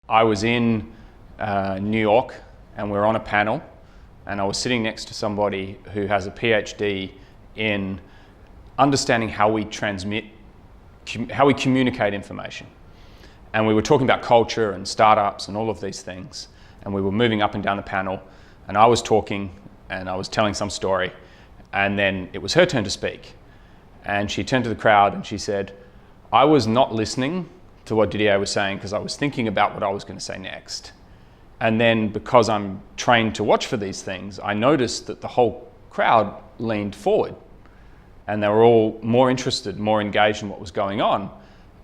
I was in New York and we were on a panel, and I was sitting next to somebody who has a PhD in understanding how we communicate information. And we were talking about culture and startups and all of these things. And we were moving up and down the panel, and I was talking and I was telling some story, and then it was her turn to speak. And she turned to the crowd and she said, I was not listening to what Didier was saying because I was thinking about what I was going to say next. And then because I'm trained to watch for these things, I noticed that the whole crowd leaned forward and they were all more interested, more engaged in what was going on.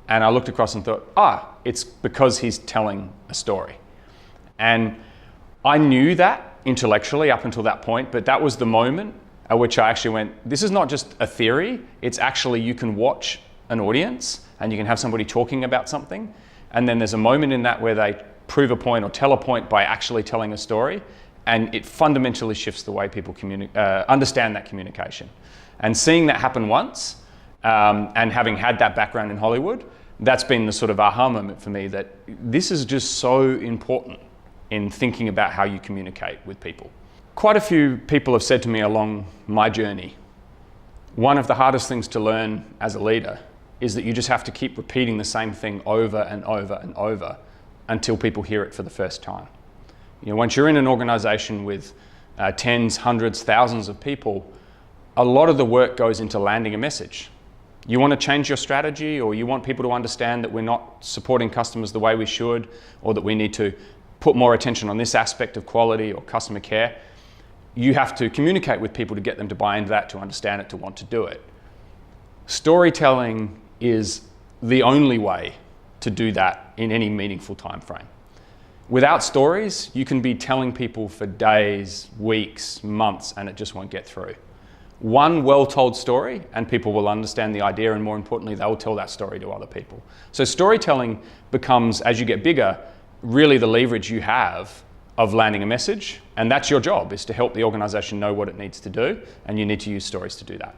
And I looked across and thought, it's because he's telling a story. And I knew that intellectually up until that point, but that was the moment at which I actually went, this is not just a theory, it's actually you can watch an audience and you can have somebody talking about something, and then there's a moment in that where they prove a point or tell a point by actually telling a story, and it fundamentally shifts the way people understand that communication. And seeing that happen once, and having had that background in Hollywood, that's been the sort of aha moment for me that this is just so important in thinking about how you communicate with people. Quite a few people have said to me along my journey, one of the hardest things to learn as a leader is that you just have to keep repeating the same thing over and over and over until people hear it for the first time. You know, once you're in an organization with tens, hundreds, thousands of people, a lot of the work goes into landing a message. You want to change your strategy, or you want people to understand that we're not supporting customers the way we should, or that we need to put more attention on this aspect of quality or customer care. You have to communicate with people to get them to buy into that, to understand it, to want to do it. Storytelling is the only way to do that in any meaningful time frame. Without stories, you can be telling people for days, weeks, months, and it just won't get through. One well-told story and people will understand the idea, and more importantly, they will tell that story to other people. So storytelling becomes, as you get bigger, really the leverage you have of landing a message, and that's your job, is to help the organization know what it needs to do, and you need to use stories to do that.